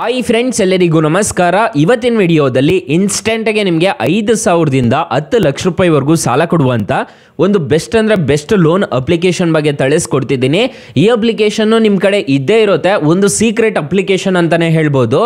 Hi friends, ಎಲ್ಲರಿಗೂ ನಮಸ್ಕಾರ. ಇವತ್ತಿನ ವಿಡಿಯೋದಲ್ಲಿ ಇನ್ಸ್ಟೆಂಟ್ಗೆ ನಿಮಗೆ 5,000ದಿಂದ 10 ಲಕ್ಷ ರೂಪಾಯಿವರೆಗೂ ಸಾಲ ಕೊಡುವಂಥ ಒಂದು ಬೆಸ್ಟ್ ಅಂದರೆ ಬೆಸ್ಟ್ ಲೋನ್ ಅಪ್ಲಿಕೇಶನ್ ಬಗ್ಗೆ ತಿಳಿಸ್ಕೊಡ್ತಿದ್ದೀನಿ. ಈ ಅಪ್ಲಿಕೇಶನ್ನು ನಿಮ್ಮ ಕಡೆ ಇದ್ದೇ ಇರುತ್ತೆ, ಒಂದು ಸೀಕ್ರೆಟ್ ಅಪ್ಲಿಕೇಶನ್ ಅಂತಲೇ ಹೇಳ್ಬೋದು.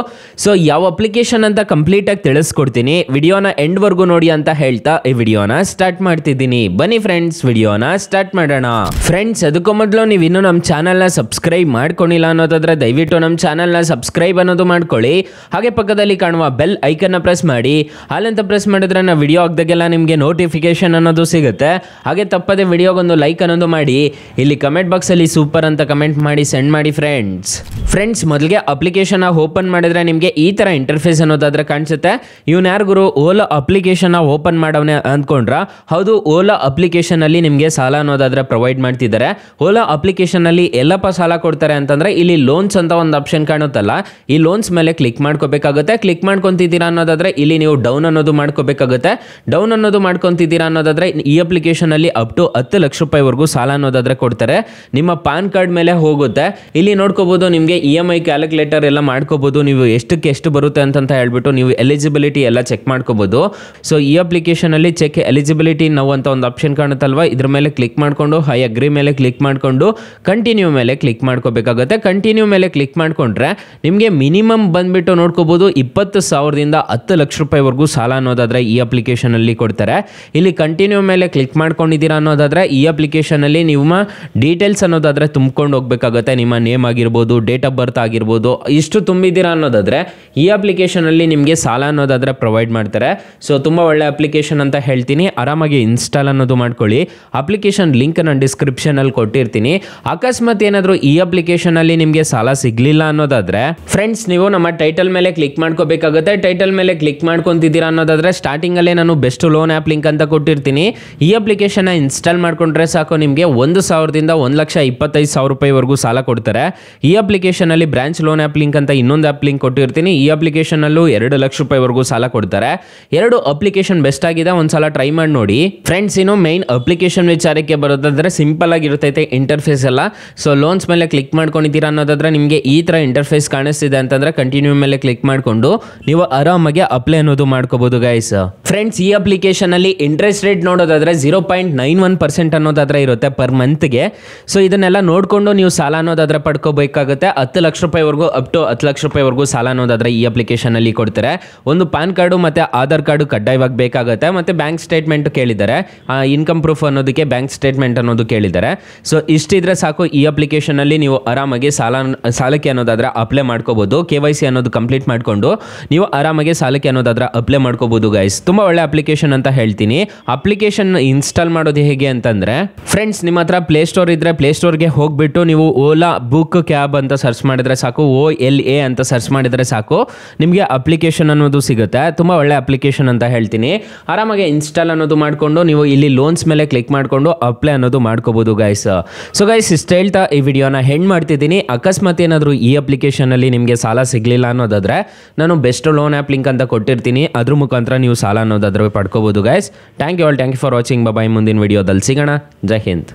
ಸೊ ಯಾವ ಅಪ್ಲಿಕೇಶನ್ ಅಂತ ಕಂಪ್ಲೀಟಾಗಿ ತಿಳಿಸ್ಕೊಡ್ತೀನಿ. ವಿಡಿಯೋನ ಎಂಡ್ವರೆಗೂ ನೋಡಿ ಅಂತ ಹೇಳ್ತಾ ಈ ವಿಡಿಯೋನ ಸ್ಟಾರ್ಟ್ ಮಾಡ್ತಿದ್ದೀನಿ. ಬನ್ನಿ ಫ್ರೆಂಡ್ಸ್, ವಿಡಿಯೋನ ಸ್ಟಾರ್ಟ್ ಮಾಡೋಣ. ಫ್ರೆಂಡ್ಸ್, ಅದಕ್ಕೂ ಮೊದಲು ನೀವು ಇನ್ನೂ ನಮ್ಮ ಚಾನಲ್ನ ಸಬ್ಸ್ಕ್ರೈಬ್ ಮಾಡ್ಕೊಂಡಿಲ್ಲ ಅನ್ನೋದಾದ್ರೆ ದಯವಿಟ್ಟು ನಮ್ಮ ಚಾನಲ್ನ ಸಬ್ಸ್ಕ್ರೈಬ್ ಅನ್ನೋದು ಮಾಡ್ಕೊಳ್ಳಿ. ಹಾಗೆ ಪಕ್ಕದಲ್ಲಿ ಕಾಣುವ ಬೆಲ್ ಐಕನ್ನ ಪ್ರೆಸ್ ಮಾಡಿ. ಹಾಲಂತ ಪ್ರೆಸ್ ಮಾಡಿದ್ರೆ ನಾವು ವಿಡಿಯೋ ಹಾಕಿದಾಗೆಲ್ಲ ನಿಮಗೆ ನೋಟಿಫಿಕೇಶನ್ ಅನ್ನೋದು ಸಿಗುತ್ತೆ. ಹಾಗೆ ತಪ್ಪದೆ ವಿಡಿಯೋಗೊಂದು ಲೈಕ್ ಅನ್ನೋದು ಮಾಡಿ. ಇಲ್ಲಿ ಕಮೆಂಟ್ ಬಾಕ್ಸಲ್ಲಿ ಸೂಪರ್ ಅಂತ ಕಮೆಂಟ್ ಮಾಡಿ ಸೆಂಡ್ ಮಾಡಿ ಫ್ರೆಂಡ್ಸ್. ಮೊದಲಿಗೆ ಅಪ್ಲಿಕೇಶನ್ ಓಪನ್ ಮಾಡಿದ್ರೆ ನಿಮಗೆ ಈ ಥರ ಇಂಟರ್ಫೇಸ್ ಅನ್ನೋದಾದ್ರೆ ಕಾಣಿಸುತ್ತೆ. ಇವನು ಯಾರಿಗೂ ಓಲಾ ಅಪ್ಲಿಕೇಶನ್ ಓಪನ್ ಮಾಡವನೇ ಅಂದ್ಕೊಂಡ್ರ? ಹೌದು, ಓಲಾ ಅಪ್ಲಿಕೇಶನ್ ಅಲ್ಲಿ ನಿಮಗೆ ಸಾಲ ಅನ್ನೋದಾದ್ರೆ ಪ್ರೊವೈಡ್ ಮಾಡ್ತಿದ್ದಾರೆ. ಓಲಾ ಅಪ್ಲಿಕೇಶನ್ ಅಲ್ಲಿ ಎಲ್ಲಪ್ಪ ಸಾಲ ಕೊಡ್ತಾರೆ ಅಂತಂದ್ರೆ ಇಲ್ಲಿ ಲೋನ್ಸ್ ಅಂತ ಒಂದು ಆಪ್ಷನ್ ಕಾಣುತ್ತಲ್ಲ, ಈ ಲೋನ್ಸ್ ಮೇಲೆ ಕ್ಲಿಕ್ ಮಾಡ್ಕೋಬೇಕಾಗುತ್ತೆ. ಕ್ಲಿಕ್ ಮಾಡ್ಕೊಂತಿದ್ದೀರಾ ಅನ್ನೋದಾದ್ರೆ ಇಲ್ಲಿ ನೀವು ಡೌನ್ ಅನ್ನೋದು ಮಾಡ್ಕೋಬೇಕಾಗುತ್ತೆ. ಡೌನ್ ಅನ್ನೋದು ಮಾಡ್ಕೊಂತಿದ್ದೀರಾ ಅನ್ನೋದಾದ್ರೆ ಈ ಅಪ್ಲಿಕೇಶನ್ ಅಲ್ಲಿ ಅಪ್ ಟು 10 ಲಕ್ಷ ರೂಪಾಯಿವರೆಗೂ ಸಾಲ ಅನ್ನೋದಾದ್ರೆ ಕೊಡ್ತಾರೆ. ನಿಮ್ಮ ಪಾನ್ ಕಾರ್ಡ್ ಮೇಲೆ ಹೋಗುತ್ತೆ. ಇಲ್ಲಿ ನೋಡ್ಕೋಬಹುದು, ನಿಮಗೆ EMI ಕ್ಯಾಲ್ಕುಲೇಟರ್ ಎಲ್ಲ ಮಾಡ್ಕೋಬಹುದು. ನೀವು ಎಷ್ಟಕ್ಕೆ ಎಷ್ಟು ಬರುತ್ತೆ ಅಂತ ಹೇಳ್ಬಿಟ್ಟು ನೀವು ಎಲಿಜಿಬಿಲಿಟಿ ಎಲ್ಲ ಚೆಕ್ ಮಾಡ್ಕೋಬಹುದು. ಸೊ ಈ ಅಪ್ಲಿಕೇಶನ್ ಅಲ್ಲಿ ಚೆಕ್ ಎಲಿಜಿಬಿಲಿಟಿ ನಾವು ಅಂತ ಒಂದು ಆಪ್ಷನ್ ಕಾಣುತ್ತಲ್ವಾ, ಇದ್ರ ಮೇಲೆ ಕ್ಲಿಕ್ ಮಾಡ್ಕೊಂಡು ಐ ಅಗ್ರಿ ಮೇಲೆ ಕ್ಲಿಕ್ ಮಾಡ್ಕೊಂಡು ಕಂಟಿನ್ಯೂ ಮೇಲೆ ಕ್ಲಿಕ್ ಮಾಡ್ಕೋಬೇಕಾಗುತ್ತೆ. ಕಂಟಿನ್ಯೂ ಮೇಲೆ ಕ್ಲಿಕ್ ಮಾಡ್ಕೊಂಡ್ರೆ ನಿಮಗೆ ಮಿನಿಮಮ್ ಬಂದ್ಬಿಟ್ಟು ನೋಡ್ಕೋಬಹುದು 20,000ದಿಂದ 10 ಲಕ್ಷ ರೂಪಾಯಿವರೆಗೂ ಸಾಲ ಅನ್ನೋದಾದ್ರೆ ಈ ಅಪ್ಲಿಕೇಶನ್ ಅಲ್ಲಿ ಕೊಡ್ತಾರೆ. ಇಲ್ಲಿ ಕಂಟಿನ್ಯೂ ಮೇಲೆ ಕ್ಲಿಕ್ ಮಾಡ್ಕೊಂಡಿದ್ದೀರಾ ಅನ್ನೋದಾದ್ರೆ ಈ ಅಪ್ಲಿಕೇಶನ್ ಅಲ್ಲಿ ನಿಮ್ಮ ಡೀಟೇಲ್ಸ್ ಅನ್ನೋದಾದ್ರೆ ತುಂಬ್ಕೊಂಡು ಹೋಗ್ಬೇಕಾಗುತ್ತೆ. ನಿಮ್ಮ ನೇಮ್ ಆಗಿರ್ಬೋದು, ಡೇಟ್ ಆಫ್ ಬರ್ತ್ ಆಗಿರ್ಬೋದು, ಇಷ್ಟು ತುಂಬಿದ್ದೀರಾ ಅನ್ನೋದಾದ್ರೆ ಈ ಅಪ್ಲಿಕೇಶನ್ ಅಲ್ಲಿ ನಿಮಗೆ ಸಾಲ ಅನ್ನೋದಾದ್ರೆ ಪ್ರೊವೈಡ್ ಮಾಡ್ತಾರೆ. ಸೊ ತುಂಬಾ ಒಳ್ಳೆ ಅಪ್ಲಿಕೇಶನ್ ಅಂತ ಹೇಳ್ತೀನಿ. ಆರಾಮಾಗಿ ಇನ್ಸ್ಟಾಲ್ ಅನ್ನೋದು ಮಾಡ್ಕೊಳ್ಳಿ. ಅಪ್ಲಿಕೇಶನ್ ಲಿಂಕ್ ನಾನು ಡಿಸ್ಕ್ರಿಪ್ಷನ್ ಅಲ್ಲಿ ಕೊಟ್ಟಿರ್ತೀನಿ. ಅಕಸ್ಮಾತ್ ಏನಾದರೂ ಈ ಅಪ್ಲಿಕೇಶನ್ ಅಲ್ಲಿ ನಿಮಗೆ ಸಾಲ ಸಿಗ್ಲಿಲ್ಲ ಅನ್ನೋದಾದ್ರೆ ಫ್ರೆಂಡ್ಸ್, ನೀವು ನಮ್ಮ ಟೈಟಲ್ ಮೇಲೆ ಕ್ಲಿಕ್ ಮಾಡ್ಕೋಬೇಕಾಗುತ್ತೆ. ಟೈಟಲ್ ಮೇಲೆ ಕ್ಲಿಕ್ ಮಾಡ್ಕೊಂತಿದ್ದೀರಾ ಅನ್ನೋದಾದ್ರೆ ಸ್ಟಾರ್ಟಿಂಗ್ ಅಲ್ಲೇ ನಾನು ಬೆಸ್ಟ್ ಲೋನ್ ಆ್ಯಪ್ ಲಿಂಕ್ ಅಂತ ಕೊಟ್ಟಿರ್ತೀನಿ. ಈ ಅಪ್ಲಿಕೇಶನ್ ಇನ್ಸ್ಟಾಲ್ ಮಾಡ್ಕೊಂಡ್ರೆ ಸಾಕು, ನಿಮಗೆ 1,000ದಿಂದ 1,25,000 ರೂಪಾಯಿವರೆಗೂ ಸಾಲ ಕೊಡ್ತಾರೆ. ಈ ಅಪ್ಲಿಕೇಶನ್ ಅಲ್ಲಿ ಬ್ರಾಂಚ್ ಲೋನ್ ಆ್ಯಪ್ ಲಿಂಕ್ ಅಂತ ಇನ್ನೊಂದು ಆ್ಯಪ್ ಲಿಂಕ್ ಕೊಟ್ಟಿರ್ತೀನಿ. ಈ ಅಪ್ಲಿಕೇಶನ್ ಅಲ್ಲೂ 2 ಲಕ್ಷ ರೂಪಾಯಿವರೆಗೂ ಸಾಲ ಕೊಡ್ತಾರೆ. ಎರಡು ಅಪ್ಲಿಕೇಶನ್ ಬೆಸ್ಟ್ ಆಗಿದೆ, ಒಂದ್ಸಲ ಟ್ರೈ ಮಾಡಿ ನೋಡಿ ಫ್ರೆಂಡ್ಸ್. ಇನ್ನು ಮೈನ್ ಅಪ್ಲಿಕೇಶನ್ ವಿಚಾರಕ್ಕೆ ಬರೋದಾದ್ರೆ ಸಿಂಪಲ್ ಆಗಿರುತ್ತೆ ಇಂಟರ್ಫೇಸ್ ಎಲ್ಲ. ಸೊ ಲೋನ್ಸ್ ಮೇಲೆ ಕ್ಲಿಕ್ ಮಾಡ್ಕೊಂಡಿದ್ದೀರಾ ಅನ್ನೋದಾದ್ರೆ ನಿಮಗೆ ಈ ತರ ಇಂಟರ್ಫೇಸ್ ಕಾಣಿಸ್ತಿದೆ ಅಂತಂದ್ರೆ ಕಂಟಿನ್ಯೂ ಮೇಲೆ ಕ್ಲಿಕ್ ಮಾಡ್ಕೊಂಡು ನೀವು ಆರಾಮಾಗಿ ಅಪ್ಲೈ ಅನ್ನೋದು ಮಾಡ್ಕೋಬಹುದು ಗೈಸ್. ಫ್ರೆಂಡ್ಸ್, ಈ ಅಪ್ಲಿಕೇಶನ್ ಅಲ್ಲಿ ಇಂಟ್ರೆಸ್ಟ್ ರೇಟ್ ನೋಡೋದಾದ್ರೆ 0.91% ಅನ್ನೋದಾದ್ರೆ ಇರುತ್ತೆ ಪರ್ ಮಂತ್ಗೆ. ಸೊ ಇದನ್ನೆಲ್ಲ ನೋಡ್ಕೊಂಡು ನೀವು ಸಾಲ ಅನ್ನೋದಾದ್ರೆ ಪಡ್ಕೋಬೇಕಾಗುತ್ತೆ. 10 ಲಕ್ಷ ರೂಪಾಯಿವರೆಗೂ ಅಪ್ ಟು 10 ಲಕ್ಷ ರೂಪಾಯಿವರೆಗೂ ಸಾಲ ಅನ್ನೋದಾದ್ರೆ ಈ ಅಪ್ಲಿಕೇಶನ್ ಅಲ್ಲಿ ಕೊಡ್ತಾರೆ. ಒಂದು ಪಾನ್ ಕಾರ್ಡು ಮತ್ತೆ ಆಧಾರ್ ಕಾರ್ಡು ಕಡ್ಡಾಯವಾಗಿ ಬೇಕಾಗುತ್ತೆ. ಮತ್ತೆ ಬ್ಯಾಂಕ್ ಸ್ಟೇಟ್ಮೆಂಟ್ ಕೇಳಿದ್ದಾರೆ, ಇನ್ಕಮ್ ಪ್ರೂಫ್ ಅನ್ನೋದಕ್ಕೆ ಬ್ಯಾಂಕ್ ಸ್ಟೇಟ್ಮೆಂಟ್ ಅನ್ನೋದು ಕೇಳಿದ್ದಾರೆ. ಸೊ ಇಷ್ಟಿದ್ರೆ ಸಾಕು, ಈ ಅಪ್ಲಿಕೇಶನ್ ಅಲ್ಲಿ ನೀವು ಆರಾಮಾಗಿ ಸಾಲಕ್ಕೆ ಅನ್ನೋದಾದ್ರೆ ಅಪ್ಲೈ ಮಾಡ್ಕೋಬಹುದು. KYC ಅನ್ನೋದು ಕಂಪ್ಲೀಟ್ ಮಾಡ್ಕೊಂಡು ನೀವು ಆರಾಮಾಗಿ ಸಾಲಕ್ಕೆ ಅನ್ನೋದಾದ್ರೆ ಅಪ್ಲೈ ಮಾಡ್ಕೋಬಹುದು ಗೈಸ್. ತುಂಬಾ ಒಳ್ಳೆ ಅಪ್ಲಿಕೇಶನ್ ಅಂತ ಹೇಳ್ತೀನಿ. ಅಪ್ಲಿಕೇಶನ್ ಇನ್ಸ್ಟಾಲ್ ಮಾಡೋದು ಹೇಗೆ ಅಂತಂದ್ರೆ ಫ್ರೆಂಡ್ಸ್, ನಿಮ್ಮ ಹತ್ರ ಪ್ಲೇ ಸ್ಟೋರ್ ಇದ್ರೆ ಪ್ಲೇ ಸ್ಟೋರ್ಗೆ ಹೋಗ್ಬಿಟ್ಟು ನೀವು ಓಲಾ ಬುಕ್ ಕ್ಯಾಬ್ ಅಂತ ಸರ್ಚ್ ಮಾಡಿದ್ರೆ ಸಾಕು, OLA ಅಂತ ಸರ್ಚ್ ಮಾಡಿದ್ರೆ ಸಾಕು, ನಿಮಗೆ ಅಪ್ಲಿಕೇಶನ್ ಅನ್ನೋದು ಸಿಗುತ್ತೆ. ತುಂಬಾ ಒಳ್ಳೆ ಅಪ್ಲಿಕೇಶನ್ ಅಂತ ಹೇಳ್ತೀನಿ. ಆರಾಮಾಗಿ ಇನ್ಸ್ಟಾಲ್ ಅನ್ನೋದು ಮಾಡ್ಕೊಂಡು ನೀವು ಇಲ್ಲಿ ಲೋನ್ಸ್ ಮೇಲೆ ಕ್ಲಿಕ್ ಮಾಡ್ಕೊಂಡು ಅಪ್ಲೈ ಅನ್ನೋದು ಮಾಡ್ಕೋಬಹುದು ಗೈಸ್. ಸೊ ಗೈಸ್, ಇಷ್ಟ ಹೇಳ್ತಾ ಈ ವಿಡಿಯೋನ ಹೆಂಡ್ ಮಾಡ್ತಿದ್ದೀನಿ. ಅಕಸ್ಮಾತ್ ಏನಾದರೂ ಈ ಅಪ್ಲಿಕೇಶನ್ ಅಲ್ಲಿ ನಿಮಗೆ ಸಾಲ ಸಿಗ್ಲಿಲ್ಲ ಅನ್ನೋದಾದ್ರೆ ನಾನು ಬೆಸ್ಟ್ ಲೋನ್ ಆ್ಯಪ್ ಲಿಂಕ್ ಅಂತ ಕೊಟ್ಟಿರ್ತೀನಿ. ಅದ್ರ ಮುಖಾಂತರ ನೀವು ಸಾಲ ಅನ್ನೋದಾದ್ರೆ ಪಡ್ಕೋಬಹುದು guys. Thank you for watching. Bye. ಮುಂದಿನ ವಿಡಿಯೋದಲ್ಲಿ ಸಿಗೋಣ. ಜೈ ಹಿಂದ್.